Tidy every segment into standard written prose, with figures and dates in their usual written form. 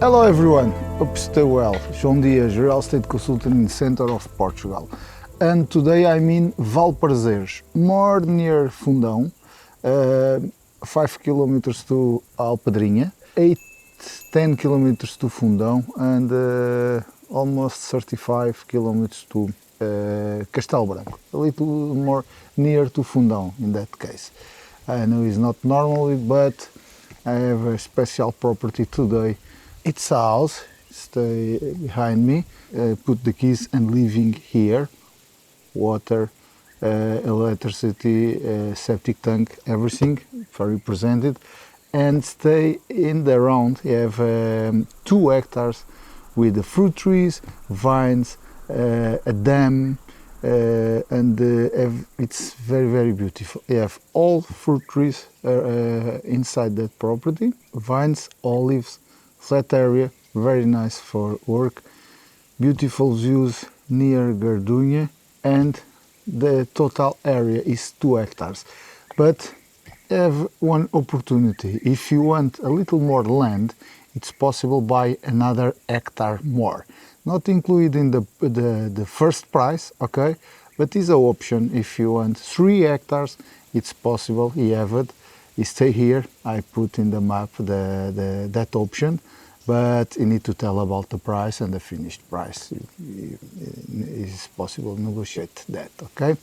Hello everyone, hope you stay well. João Dias, real estate consultant in the center of Portugal. And today I'm in Valprazeres, more near Fundão, 5 kilometers to Alpedrinha, 10 kilometers to Fundão, and almost 35 kilometers to Castelo Branco, a little more near to Fundão in that case. I know it's not normally, but I have a special property today. It's a house, stay behind me, put the keys and living here, water, electricity, septic tank, everything very presented, and stay in the round. You have 2 hectares with the fruit trees, vines, a dam, and it's very beautiful. You have all fruit trees inside that property, vines, olives, flat area, very nice for work, beautiful views near Gardunha, and the total area is 2 hectares. But have one opportunity. If you want a little more land, it's possible buy another hectare more. Not included in the first price, okay? But is an option. If you want 3 hectares, it's possible. You have it. You stay here. I put in the map that option, but you need to tell about the price and the finished price. It's possible to negotiate that, okay?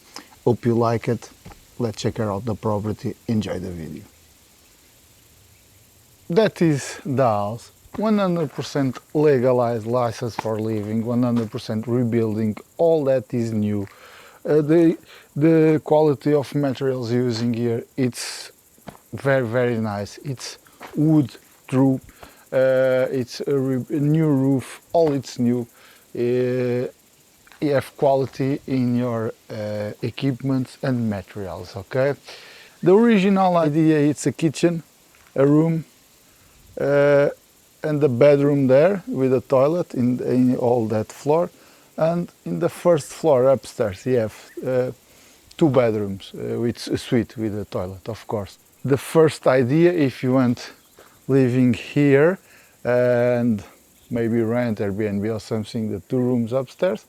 Hope you like it. Let's check out the property. Enjoy the video. That is the house. 100% legalized, license for living, 100% rebuilding, all that is new. The quality of materials using here, it's very nice. It's wood through, it's a new roof, all it's new. You have quality in your equipment and materials, okay? The original idea, it's a kitchen, a room, and the bedroom there with a toilet in all that floor, and in the first floor upstairs you have 2 bedrooms with a suite with a toilet, of course. The first idea, if you want living here and maybe rent Airbnb or something, the 2 rooms upstairs,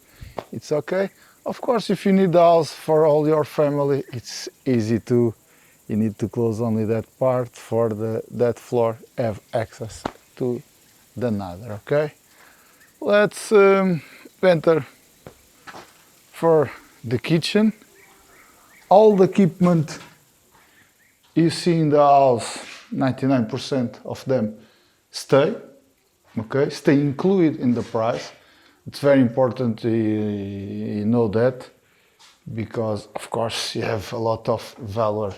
it's okay. Of course, if you need a house for all your family, it's easy to, you need to close only that part for that floor, have access to the another, okay? Let's enter for the kitchen. All the equipment you see in the house, 99% of them stay, okay? Stay included in the price. It's very important you know that, because of course you have a lot of value.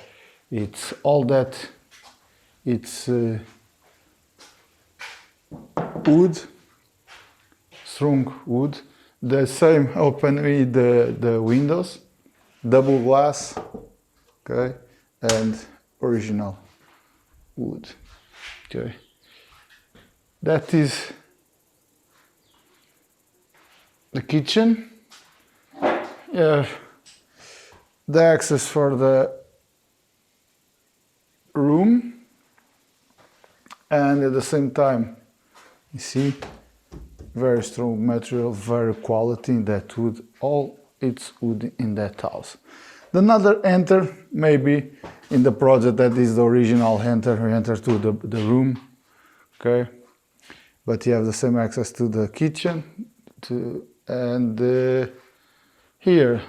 It's all that, it's wood, strong wood. The same open with the windows, double glass, okay, and original wood, okay. That is the kitchen. Yeah, the access for the room, and at the same time, you see, very strong material, very quality in that wood, all it's wood in that house. The another enter, maybe in the project that is the original enter to the room, okay? But you have the same access to the kitchen, and here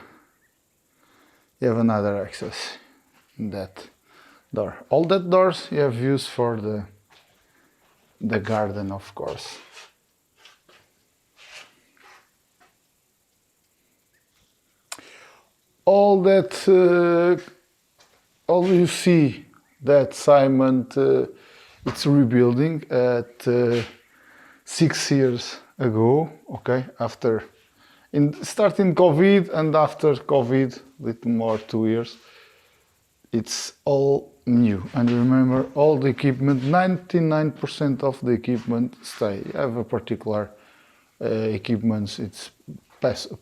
you have another access in that door. All that doors you have used for the garden, of course. All that, all you see that Simon, it's rebuilding at 6 years ago, okay, after, starting COVID and after COVID, little more 2 years, it's all new. And remember, all the equipment, 99% of the equipment stay. You have a particular equipment, it's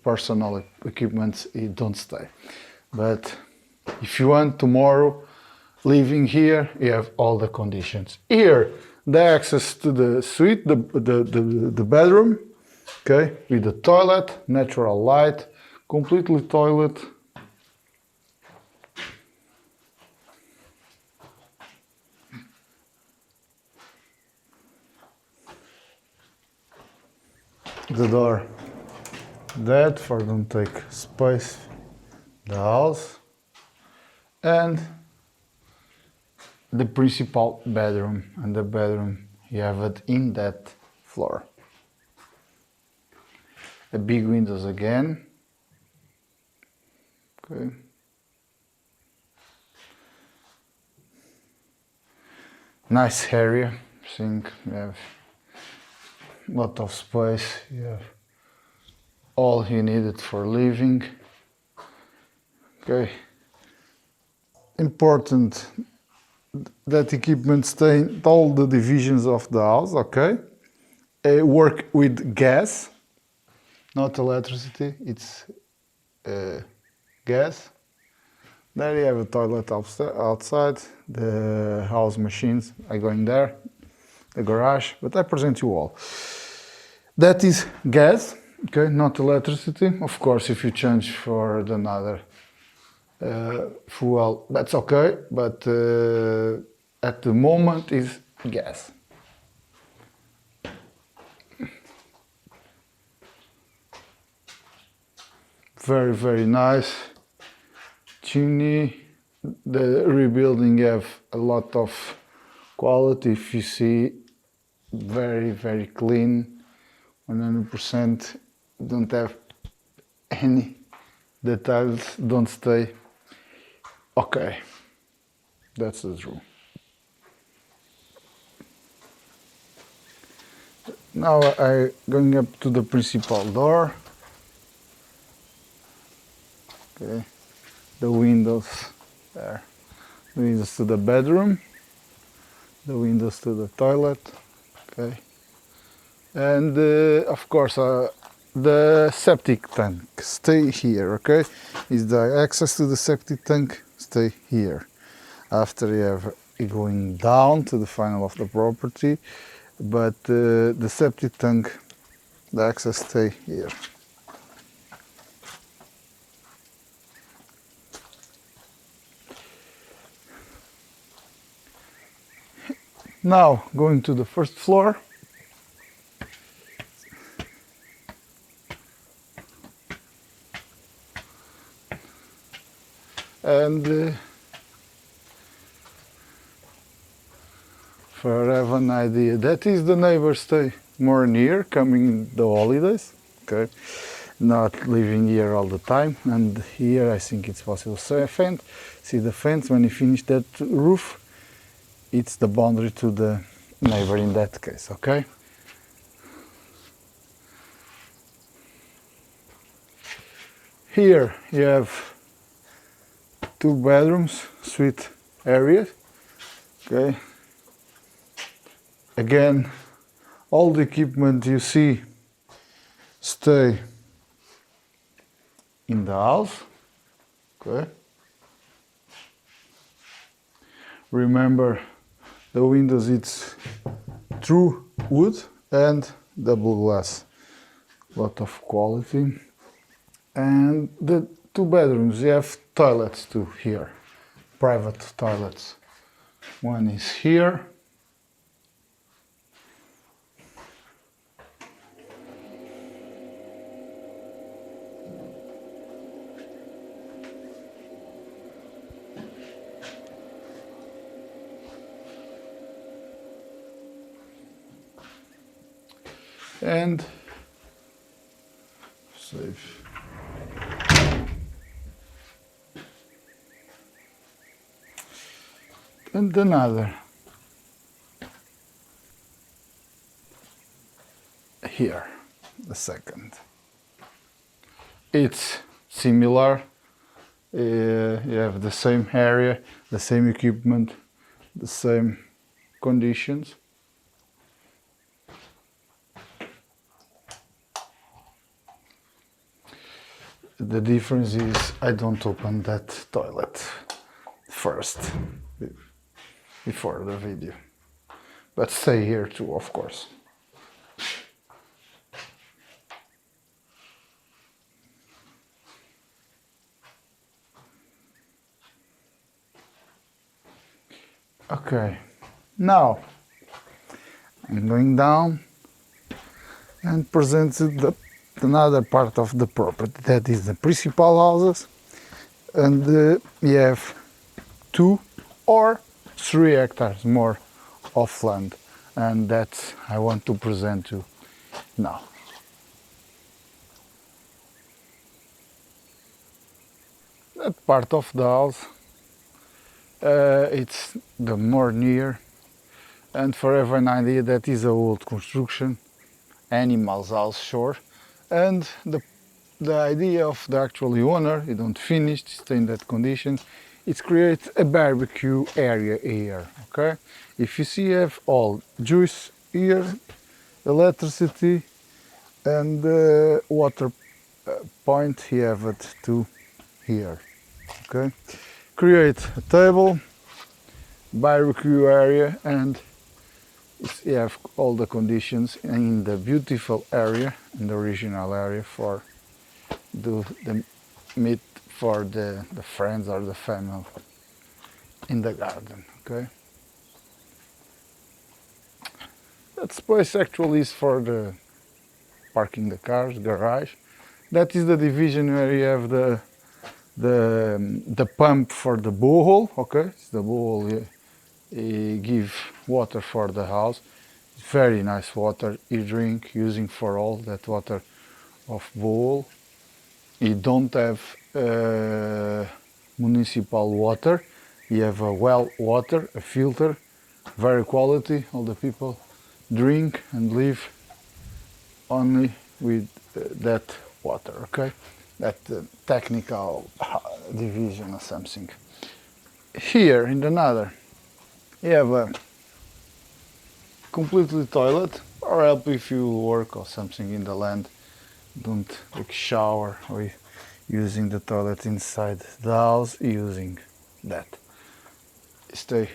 personal equipment, it don't stay. But if you want tomorrow living here, you have all the conditions. Here, the access to the suite, the bedroom, okay, with the toilet, natural light, completely toilet. The door, that for don't take space, the house, and the principal bedroom, and the bedroom you have it in that floor. The big windows again. Okay. Nice area. I think you have a lot of space. You have all you needed for living. Okay. Important that equipment stay in all the divisions of the house. Okay. Work with gas, not electricity. It's gas. There you have a toilet outside. The house machines are going there. The garage, but I present you all. That is gas, okay, not electricity. Of course, if you change for another fuel, that's okay, but at the moment is gas. Very, very nice chimney. The rebuilding have a lot of quality. If you see, very, very clean, 100%. Don't have any details, don't stay. Okay, that's the truth. Now I'm going up to the principal door. Okay, the windows there. The windows to the bedroom, the windows to the toilet. Okay, and of course the septic tank stay here. Okay, is the access to the septic tank stay here. After you have going down to the final of the property, but the septic tank, the access stay here. Now going to the first floor. And for have an idea, that is the neighbors stay more near, coming in the holidays, okay, not living here all the time. And here I think it's possible. So a fence, see the fence, when you finish that roof, it's the boundary to the neighbor in that case, okay? Here you have 2 bedrooms, suite area, okay? Again, all the equipment you see stay in the house, okay? Remember, the windows, it's true wood and double glass, lot of quality. And the 2 bedrooms, you have toilets too here, private toilets. One is here. And save. And another here, the second. It's similar. You have the same area, the same equipment, the same conditions. The difference is I don't open that toilet first before the video, but stay here too, of course. Okay, now I'm going down and present another part of the property, that is the principal houses, and we have 2 or 3 hectares more of land, and that I want to present you now. That part of the house, it's the more near, and for have an idea, that is a old construction, animals house, sure, and the idea of the actual owner, it don't finish, stay in that condition, it creates a barbecue area here, okay? If you see, you have all juice here, electricity, and water point, you have it too here, okay? Create a table, barbecue area, and you have all the conditions in the beautiful area, in the original area, for do the meat for the friends or the family in the garden, okay? That space actually is for the parking the cars, garage. That is the division where you have the pump for the borehole, okay? It's the borehole give water for the house. Very nice water you drink, using for all that water of borehole. You don't have municipal water, you have a well water, a filter, very quality. All the people drink and live only with that water, okay? That technical division or something. Here in another, you have a completely toilet, or help if you work or something in the land. Don't take shower or using the toilet inside the house, using that. Stay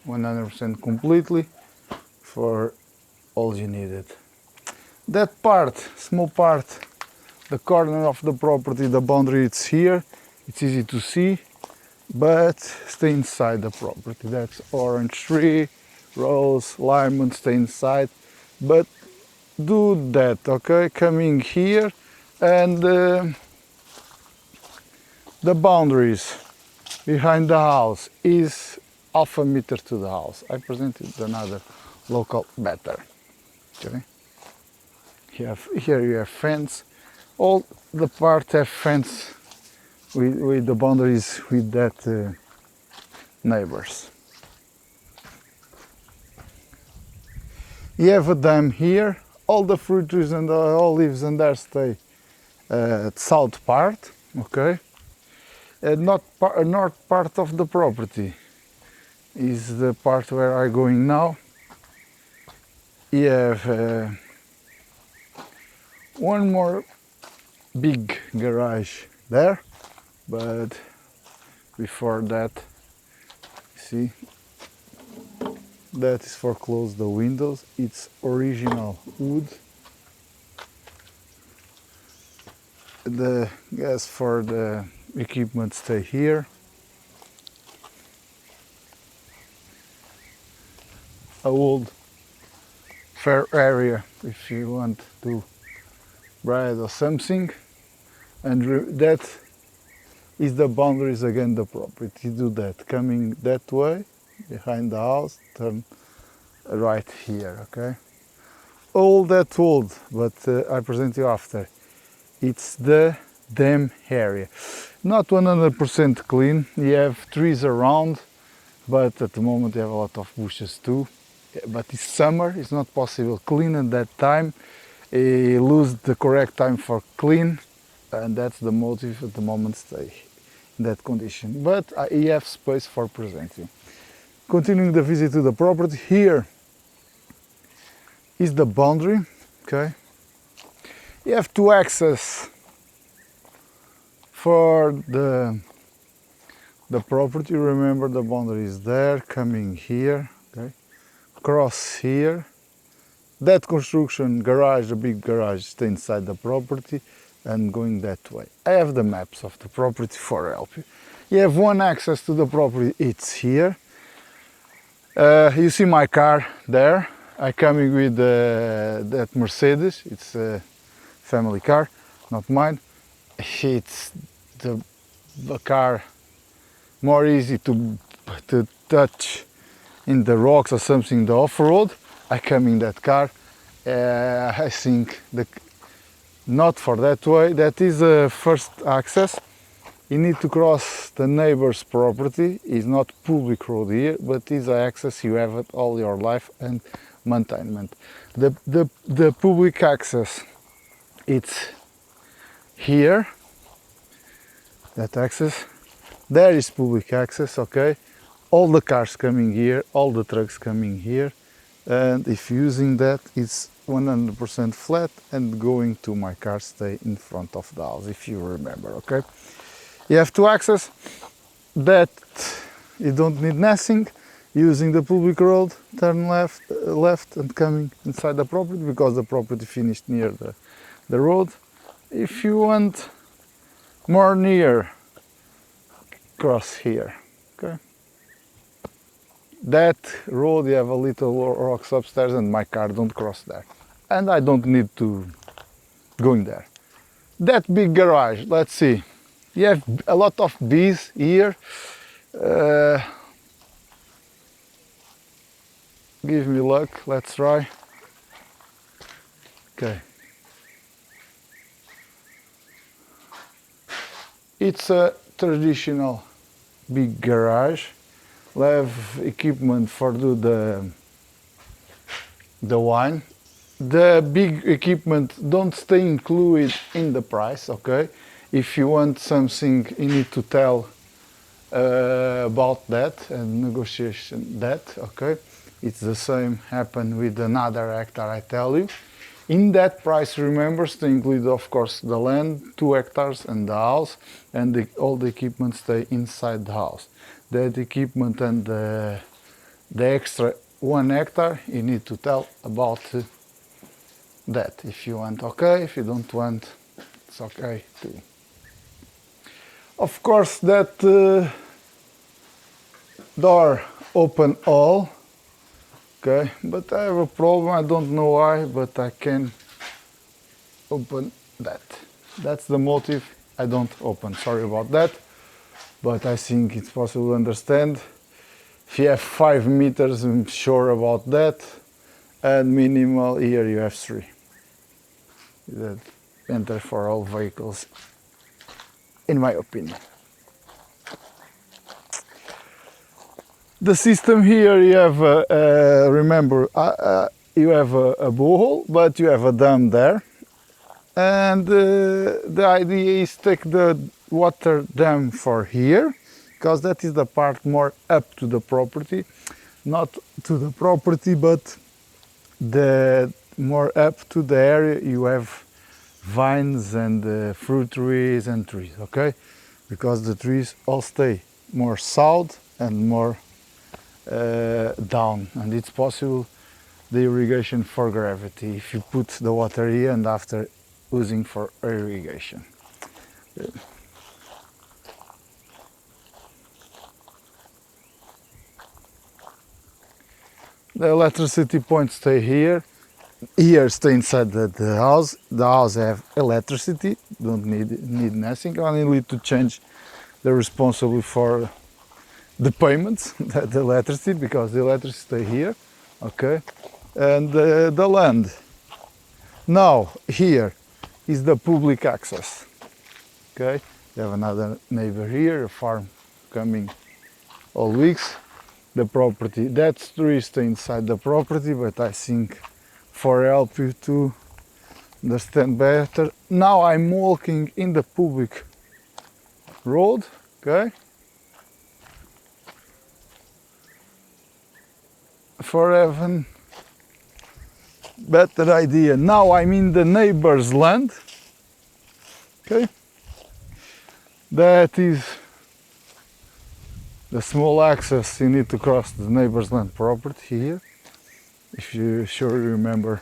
100% completely for all you needed. That part, small part, the corner of the property, the boundary, it's here, it's easy to see, but stay inside the property. That's orange tree, rose, lemon, stay inside, but do that, okay? Coming here, and the boundaries behind the house is half a meter to the house. I presented another local better. Okay. Here you have fence. All the part have fence with the boundaries with that neighbors. You have a dam here. All the fruit trees and the olives and there stay south part. Okay. North part of the property is the part where I'm going now. You have one more big garage there, but before that, see, that is for close the windows. It's original wood. The gas for the equipment stay here. A old fair area if you want to bread or something, and that is the boundaries again the property. Do that, coming that way behind the house, turn right here, okay? All that old, but I present you after. It's the dam area. Not 100% clean, you have trees around, but at the moment you have a lot of bushes too. But it's summer, it's not possible clean at that time. Lose the correct time for clean, and that's the motive at the moment stay in that condition. But I have space for presenting. Continuing the visit to the property, here is the boundary, okay? You have to access for the property. Remember the boundary is there, coming here, okay? cross here. That construction garage, a big garage, stay inside the property and going that way. I have the maps of the property for help you. You have one access to the property, it's here. You see my car there. I'm coming with that Mercedes. It's a family car, not mine. It's the car more easy to touch in the rocks or something, the off-road. I come in that car. I think not for that way. That is the first access. You need to cross the neighbor's property. It's not public road here, but it's an access you have it all your life and maintenance. The public access, it's here. That access. There is public access, okay? All the cars coming here, all the trucks coming here. And if using that, it's 100% flat and going to my car stay in front of the house, if you remember, okay? You have to access that. You don't need nothing. Using the public road, turn left and coming inside the property because the property finished near the road. If you want more near, cross here, okay? That road, you have a little rocks upstairs and my car don't cross there. And I don't need to go in there. That big garage, let's see. You have a lot of bees here. Give me luck, let's try. Okay. It's a traditional big garage. We have equipment for do the wine. The big equipment don't stay included in the price, okay? If you want something, you need to tell about that and negotiation that, okay? It's the same happen with another hectare, I tell you. In that price, remember, to include, of course, the land, 2 hectares and the house, and all the equipment stay inside the house. That equipment and the extra 1 hectare, you need to tell about that. If you want, okay. If you don't want, it's okay too. Of course, that door open all, okay, but I have a problem. I don't know why, but I can open that. That's the motive. I don't open. Sorry about that, but I think it's possible to understand. If you have 5 meters, I'm sure about that, and minimal here you have 3. That enter for all vehicles, in my opinion. The system here, you have, remember, you have a borehole, but you have a dam there. And the idea is take the water dam for here, because that is the part more up to the property. Not to the property, but the more up to the area you have vines and fruit trees and trees, okay? Because the trees all stay more south and more down, and it's possible the irrigation for gravity if you put the water here and after using for irrigation. The electricity point stay here. Here stay inside the house. The house have electricity, don't need nothing, only need to change the responsible for the payments, the electricity, because the electricity stay here, okay? And the land. Now, here is the public access, okay? You have another neighbor here, a farm coming all weeks. The property, that tree stay inside the property, but I think for help you to understand better. Now I'm walking in the public road, okay? For having better idea. Now I'm in the neighbor's land, okay? That is the small access you need to cross the neighbor's land property here. if you sure remember.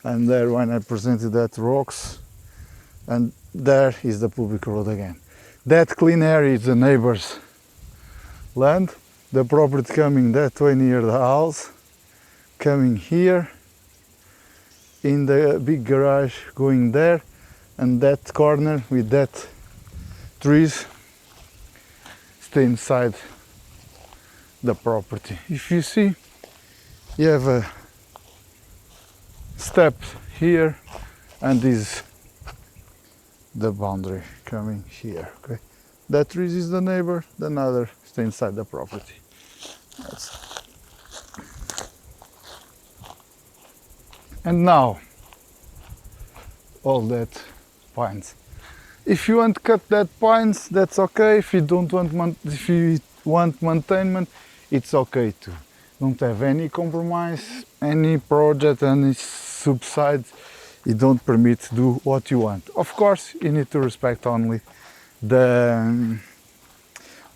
And there when I presented that rocks, and there is the public road again. That clean area is the neighbor's land, the property coming that way near the house, coming here, in the big garage going there, and that corner with that trees stay inside the property. If you see, you have a step here, and this the boundary coming here. Okay, that trees is the neighbor, the other stay inside the property. And now all that pines. If you want to cut that pines, that's okay. If you don't want, if you want maintenance, it's okay too. Don't have any compromise, any project, any subsides. It don't permit to do what you want. Of course, you need to respect only the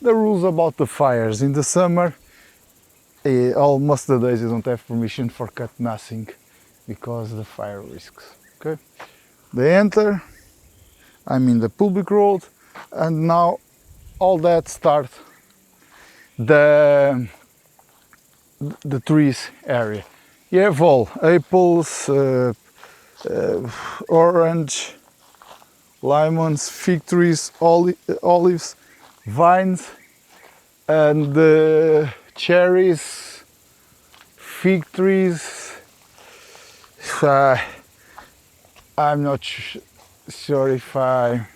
rules about the fires. In the summer, almost the days you don't have permission for cut nothing because the fire risks. Okay, they enter. I'm in the public road, and now all that start the trees area. You have all apples, orange, lemons, fig trees, olives, vines, and cherries, fig trees. I'm not sure if I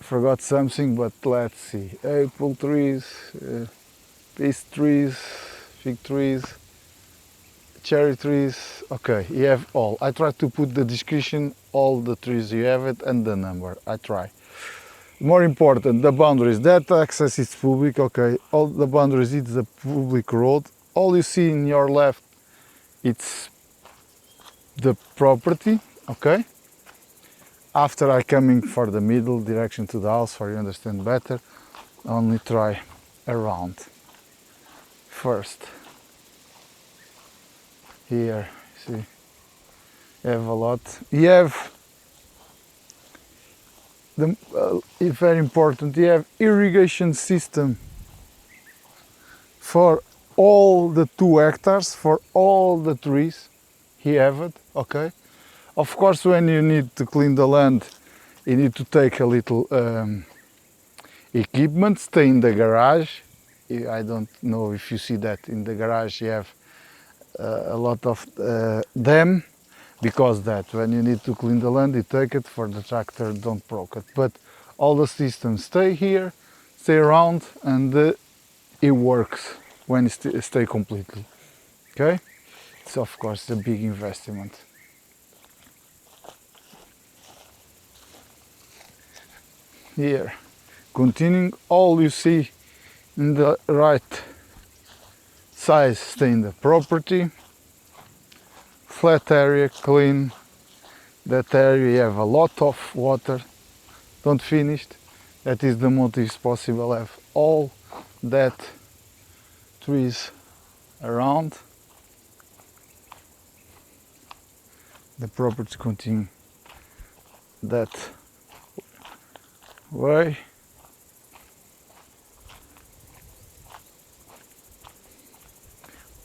forgot something, but let's see. Apple trees, peach trees, fig trees, cherry trees. Okay, you have all. I try to put the description, all the trees you have it, and the number. I try. More important, the boundaries. That access is public. Okay, all the boundaries. It's a public road. All you see in your left, it's the property. Okay. After I coming for the middle direction to the house, for you understand better, only try around first. Here, see, you have a lot. You have the very important. You have irrigation system for all the 2 hectares, for all the trees. You have it, okay. Of course, when you need to clean the land, you need to take a little equipment, stay in the garage. I don't know if you see that in the garage you have a lot of them, because that when you need to clean the land, you take it for the tractor, don't broke it. But all the systems stay here, stay around, and it works when it stay completely. Okay, it's of course a big investment. Here, continuing, all you see in the right side stay in the property. Flat area, clean. That area you have a lot of water, don't finished. That is the most possible. Have all that trees around. The property continue that way.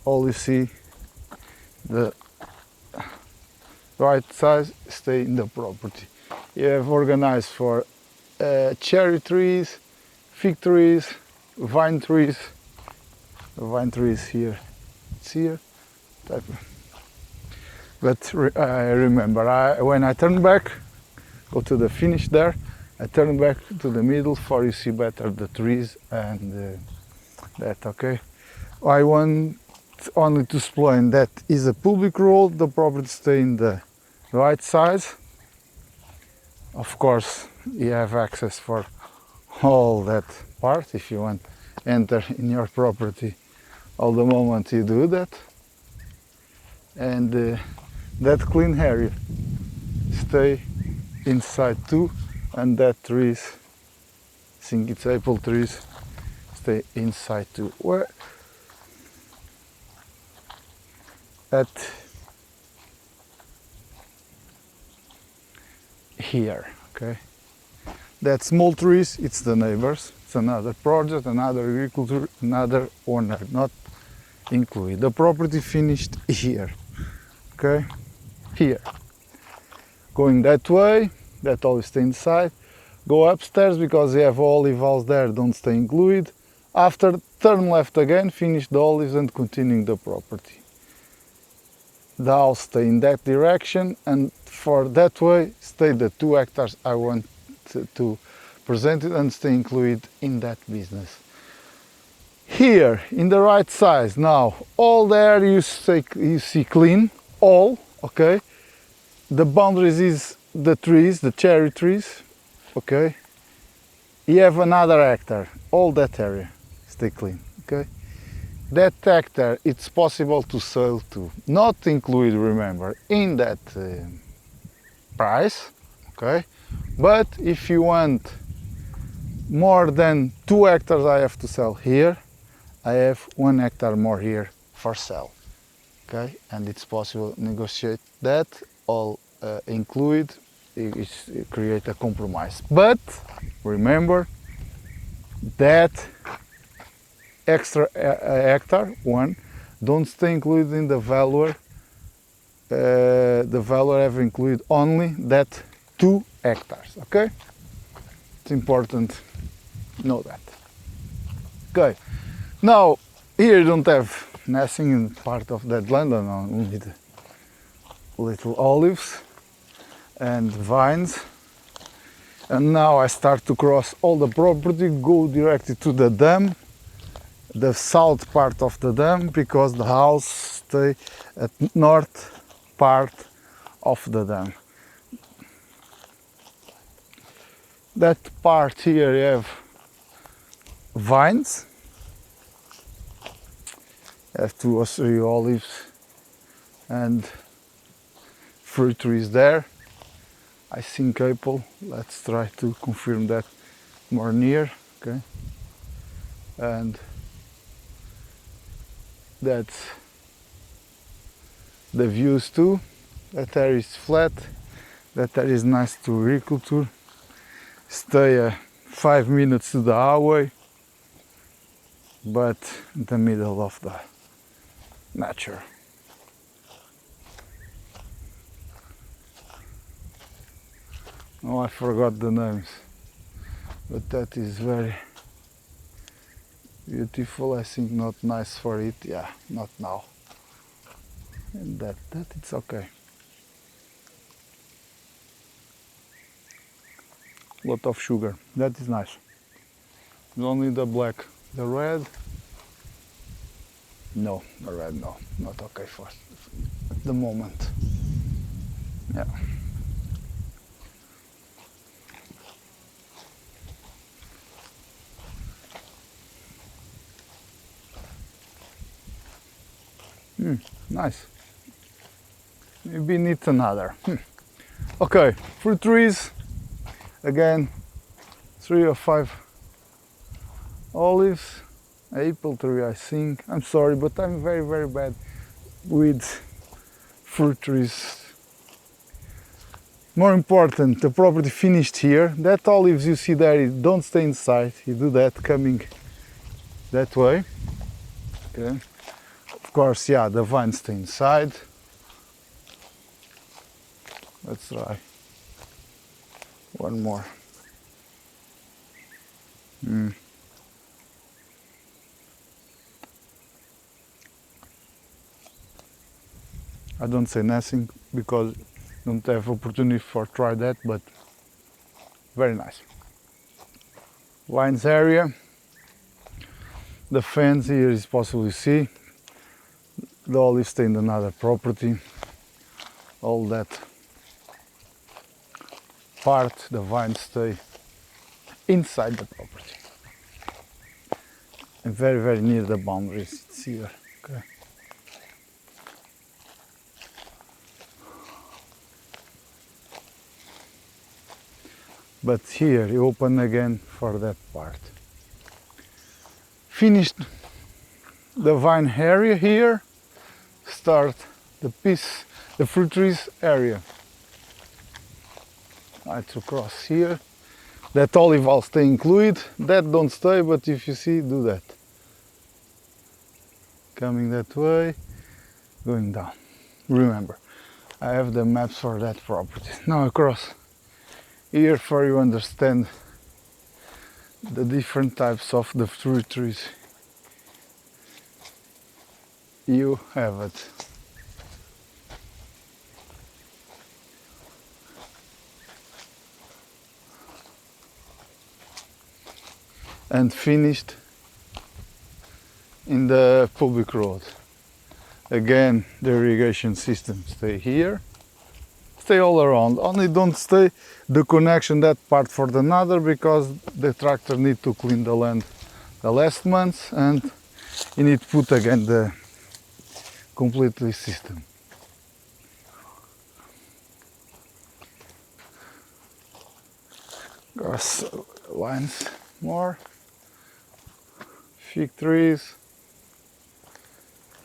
All you see, the right side stay in the property. You have organized for cherry trees, fig trees, vine trees. The vine trees here, it's here. But I remember, when I turn back, go to the finish there, I turn back to the middle for you see better the trees and that, okay? I want only to explain that is a public road, the property stay in the right side. Of course, you have access for all that part if you want to enter in your property all the moment you do that. And that clean area stay inside too, and that trees, I think it's apple trees, stay inside too. Where at here, okay? That small trees, it's the neighbors, it's another project, another agriculture, another owner, not included. The property finished here, okay? Here. Going that way, that olive stay inside. Go upstairs because you have olive house there, don't stay included. After, turn left again, finish the olives and continuing the property. The house stay in that direction, and for that way stay the 2 hectares I want to present it and stay included in that business. Here in the right side now, all there you see clean, all, okay? The boundaries is the trees, the cherry trees, okay? You have another hectare, all that area stay clean, okay? That hectare, it's possible to sell to, not included, remember, in that price, okay? But if you want more than 2 hectares I have to sell here, I have 1 hectare more here for sale, okay? And it's possible to negotiate that, all include, create a compromise. But remember that extra hectare, 1, don't stay included in the value. The value have included only that 2 hectares, okay? It's important to know that. Okay, now here you don't have nothing in part of that land, only the little olives and vines. And now I start to cross all the property, go directly to the dam, the south part of the dam, because the house stay at north part of the dam. That part here you have vines, you have 2 or 3 olives and fruit trees there. I think apple, let's try to confirm that more near, okay? And that's the views too. That area is flat, that area is nice to agriculture. Stay 5 minutes to the highway, but in the middle of the nature. Oh, I forgot the names, but that is very beautiful. I think not nice for it, yeah, not now. And that it's okay. Lot of sugar, that is nice. Only the black, the red, no, the red no, not okay for the moment. Yeah. Nice. Maybe need another. Okay, fruit trees. Again, 3 or 5 olives, apple tree I think. I'm sorry, but I'm very, very bad with fruit trees. More important, the property finished here. That olives you see there, don't stay inside. You do that coming that way. Okay. Of course, yeah, the vines stay inside. Let's try one more. I don't say nothing because I don't have opportunity for try that, but very nice. Vines area. The fence here is possible to see. The olive stay in another property. All that part, the vines stay inside the property. And very, very near the boundaries. It's here. Okay. But here you open again for that part. Finished the vine area here. Start the fruit trees area. I have to cross here. That olive will stay included, that don't stay, but if you see, do that. Coming that way, going down. Remember, I have the maps for that property. Now across here for you understand the different types of the fruit trees. You have it. And finished in the public road. Again, the irrigation system stay here, stay all around, only don't stay the connection that part for the another because the tractor need to clean the land the last month and you need to put again the completely system. Grass lines more. Fig trees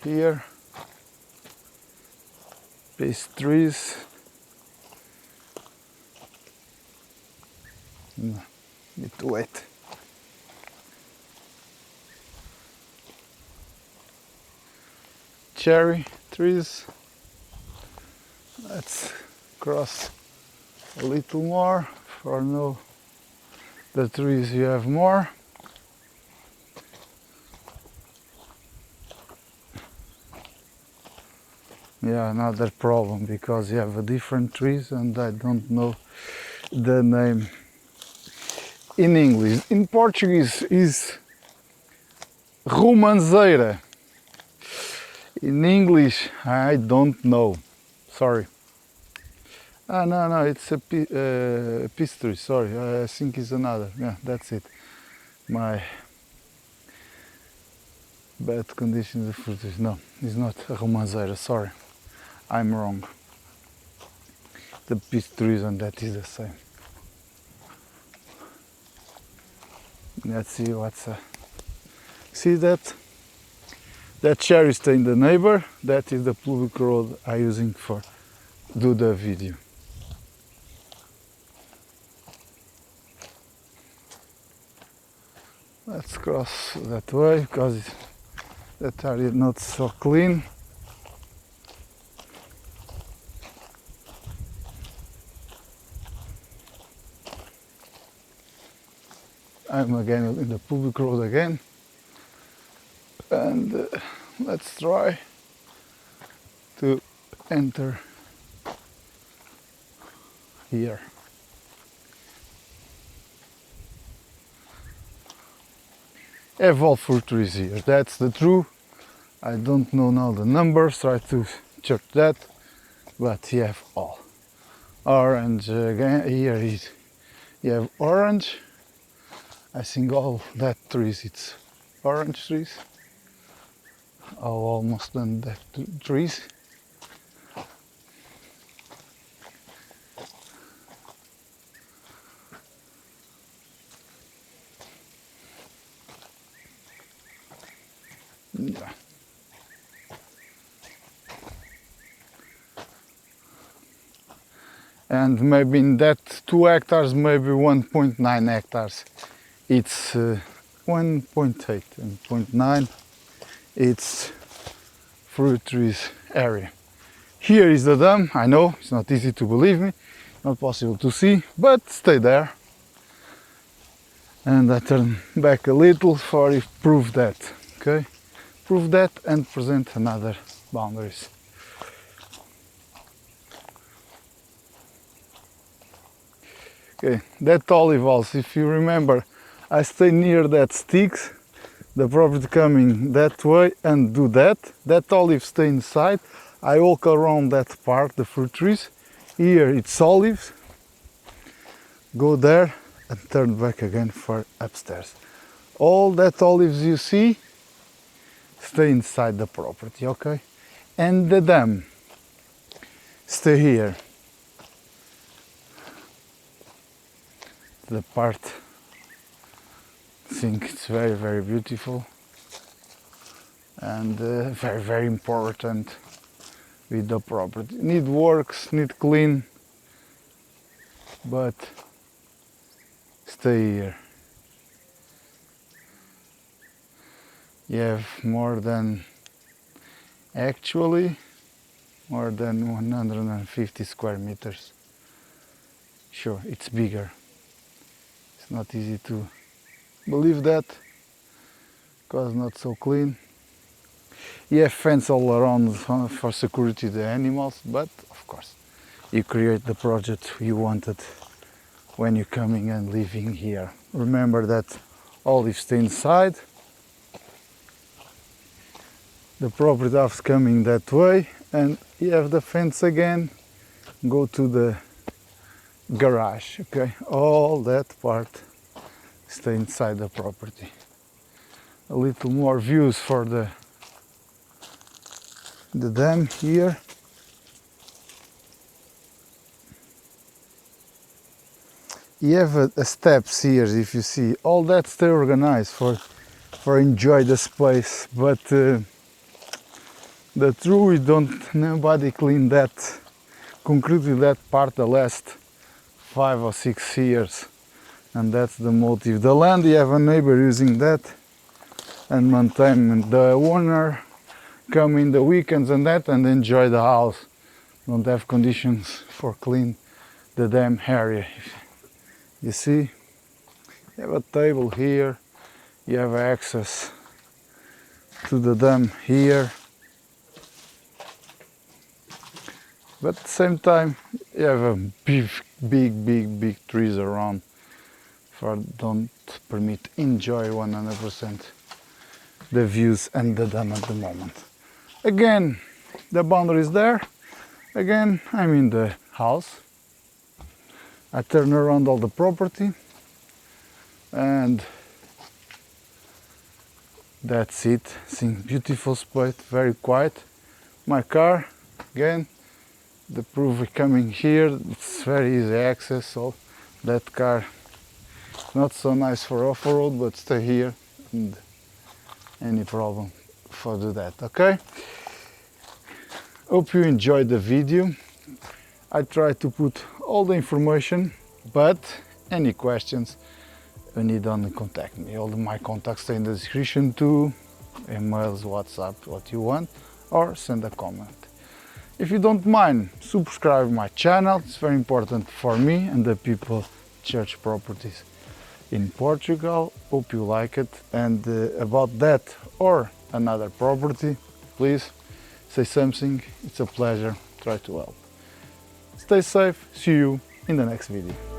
here, peace trees, need to wait. Cherry trees, let's cross a little more for now the trees you have more. Yeah, another problem because you have a different trees and I don't know the name in English. In Portuguese is romanceira. In English I don't know. Sorry. Ah, no, it's a peace tree. Sorry, I think it's another. Yeah, that's it. My bad conditions of fruit trees. No, it's not a romanceira. Sorry. I'm wrong. The peace trees and that is the same. Let's see what's see that cherry stay in the neighbor. That is the public road I'm using for do the video. Let's cross that way because that area is not so clean. I'm again in the public road again, and let's try to enter here. Have all fruit trees here, that's the truth. I don't know now the numbers, try to check that, but you have all. Orange again, here is, you have orange. I think all that trees, it's orange trees. Almost done that trees. Yeah. And maybe in that 2 hectares, maybe 1.9 hectares. It's 1.8 and 0.9. It's fruit trees area. Here is the dam. I know it's not easy to believe me, not possible to see, but stay there. And I turn back a little for if prove that. Okay, prove that and present another boundaries. Okay, that olive also, if you remember, I stay near that sticks, the property coming that way and do that. That olive stay inside. I walk around that part, the fruit trees. Here it's olives. Go there and turn back again for upstairs. All that olives you see stay inside the property, okay? And the dam stay here. The part, I think it's very, very beautiful and very, very important with the property. Need works, need clean, but stay here. You have actually more than 150 square meters. Sure, it's bigger. It's not easy to believe that because not so clean. You have fence all around for security the animals, but of course you create the project you wanted when you're coming and living here. Remember that olive stay inside. The property house coming that way, and you have the fence again. Go to the garage, okay? All that part stay inside the property. A little more views for the dam here. You have a steps here, if you see. All that stay organized for enjoy the space, but the truth nobody clean that concretely that part the last 5 or 6 years, and that's the motive. The land, you have a neighbor using that and maintain. The owner come in the weekends and that and enjoy the house. Don't have conditions for clean the dam area. You see, you have a table here. You have access to the dam here. But at the same time, you have a big trees around for don't permit enjoy 100% the views and the dam at the moment. Again, the boundary is there. Again, I'm in the house. I turn around all the property and that's it. See, beautiful spot, very quiet. My car, again, the proof coming here, it's very easy access, so that car not so nice for off-road, but stay here and any problem for do that, okay? Hope you enjoyed the video. I try to put all the information, but any questions you need only contact me. All my contacts are in the description too, emails, WhatsApp, what you want, or send a comment. If you don't mind, subscribe my channel. It's very important for me and the people church properties in Portugal. Hope you like it. And about that or another property, please say something. It's a pleasure. Try to help. Stay safe. See you in the next video.